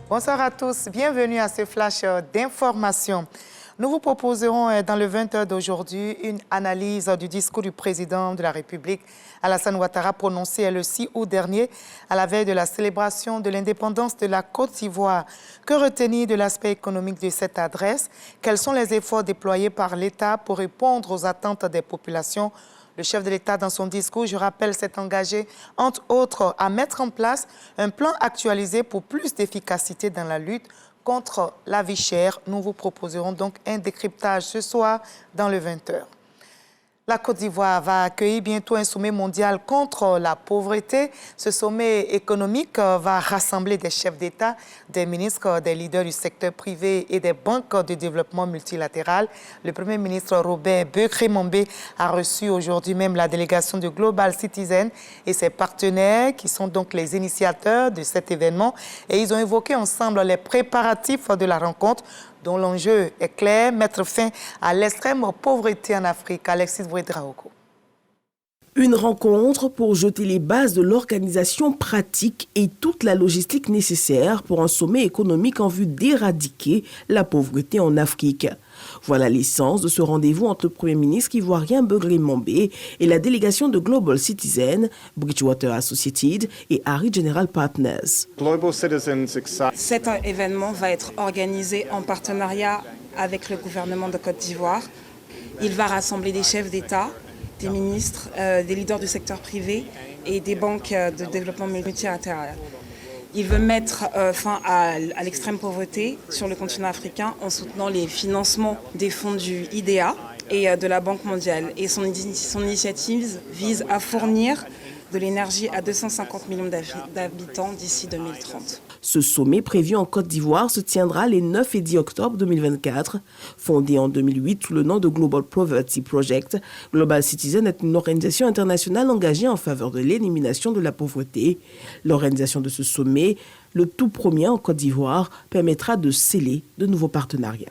Bonsoir à tous, bienvenue à ce flash d'information. Nous vous proposerons dans le 20h d'aujourd'hui une analyse du discours du président de la République, Alassane Ouattara, prononcé le 6 août dernier à la veille de la célébration de l'indépendance de la Côte d'Ivoire. Que retenir de l'aspect économique de cette adresse? Quels sont les efforts déployés par l'État pour répondre aux attentes des populations? Le chef de l'État, dans son discours, je rappelle, s'est engagé, entre autres, à mettre en place un plan actualisé pour plus d'efficacité dans la lutte contre la vie chère. Nous vous proposerons donc un décryptage ce soir dans le 20h. La Côte d'Ivoire va accueillir bientôt un sommet mondial contre la pauvreté. Ce sommet économique va rassembler des chefs d'État, des ministres, des leaders du secteur privé et des banques de développement multilatéral. Le Premier ministre Robert Beukri-Mombé a reçu aujourd'hui même la délégation de Global Citizen et ses partenaires qui sont donc les initiateurs de cet événement. Et ils ont évoqué ensemble les préparatifs de la rencontre dont l'enjeu est clair, mettre fin à l'extrême pauvreté en Afrique. Alexis Vouedraogo. Une rencontre pour jeter les bases de l'organisation pratique et toute la logistique nécessaire pour un sommet économique en vue d'éradiquer la pauvreté en Afrique. Voilà l'essence de ce rendez-vous entre le Premier ministre ivoirien Beukri-Mombé et la délégation de Global Citizen, Bridgewater Associated et Harry General Partners. Cet événement va être organisé en partenariat avec le gouvernement de Côte d'Ivoire. Il va rassembler des chefs d'État, des ministres, des leaders du secteur privé et des banques de développement multilatéral. Il veut mettre fin à l'extrême pauvreté sur le continent africain en soutenant les financements des fonds du IDEA et de la Banque mondiale. Et son initiative vise à fournir de l'énergie à 250 millions d'habitants d'ici 2030. Ce sommet prévu en Côte d'Ivoire se tiendra les 9 et 10 octobre 2024. Fondé en 2008 sous le nom de Global Poverty Project, Global Citizen est une organisation internationale engagée en faveur de l'élimination de la pauvreté. L'organisation de ce sommet, le tout premier en Côte d'Ivoire, permettra de sceller de nouveaux partenariats.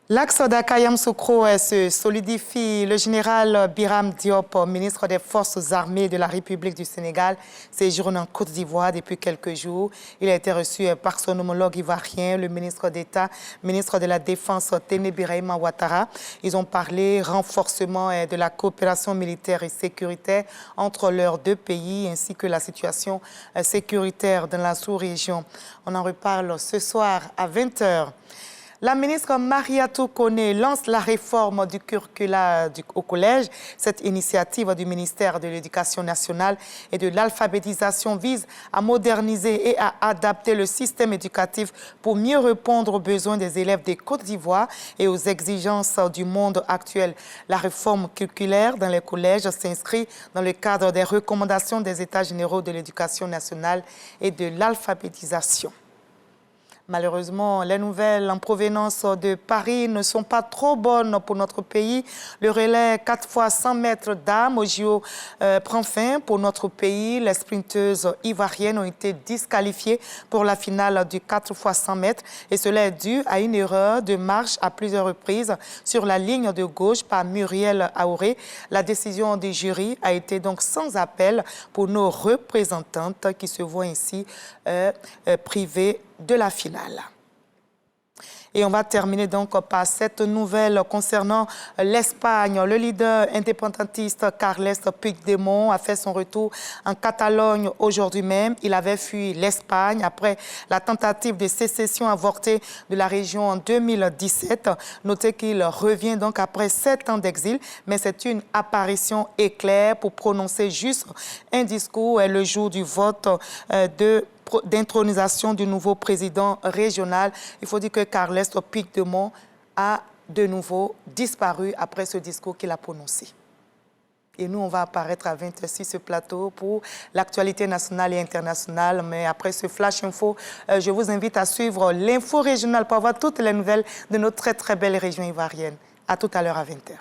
L'axe d'Akayam-Soukro se solidifie. Le général Biram Diop, ministre des Forces armées de la République du Sénégal, séjourne en Côte d'Ivoire depuis quelques jours. Il a été reçu par son homologue ivoirien, le ministre d'État, ministre de la Défense, Téné Birahima Ouattara. Ils ont parlé renforcement de la coopération militaire et sécuritaire entre leurs deux pays, ainsi que la situation sécuritaire dans la sous-région. On en reparle ce soir à 20h. La ministre Mariatou Koné lance la réforme du curricula au collège. Cette initiative du ministère de l'Éducation nationale et de l'alphabétisation vise à moderniser et à adapter le système éducatif pour mieux répondre aux besoins des élèves des Côtes d'Ivoire et aux exigences du monde actuel. La réforme curriculaire dans les collèges s'inscrit dans le cadre des recommandations des États généraux de l'Éducation nationale et de l'alphabétisation. Malheureusement, les nouvelles en provenance de Paris ne sont pas trop bonnes pour notre pays. Le relais 4 fois 100 mètres dames au JO prend fin pour notre pays. Les sprinteuses ivoiriennes ont été disqualifiées pour la finale du 4 fois 100 mètres. Et cela est dû à une erreur de marche à plusieurs reprises sur la ligne de gauche par Muriel Aouré. La décision du jury a été donc sans appel pour nos représentantes qui se voient ainsi privées de la finale. Et on va terminer donc par cette nouvelle concernant l'Espagne. Le leader indépendantiste Carles Puigdemont a fait son retour en Catalogne aujourd'hui même. Il avait fui l'Espagne après la tentative de sécession avortée de la région en 2017. Notez qu'il revient donc après 7 ans d'exil, mais c'est une apparition éclair pour prononcer juste un discours le jour du vote d'intronisation du nouveau président régional. Il faut dire que Carles Puigdemont a de nouveau disparu après ce discours qu'il a prononcé. Et nous, on va apparaître à 20h sur ce plateau pour l'actualité nationale et internationale. Mais après ce Flash Info, je vous invite à suivre l'info régionale pour avoir toutes les nouvelles de notre très belle région ivoirienne. À tout à l'heure à 20h.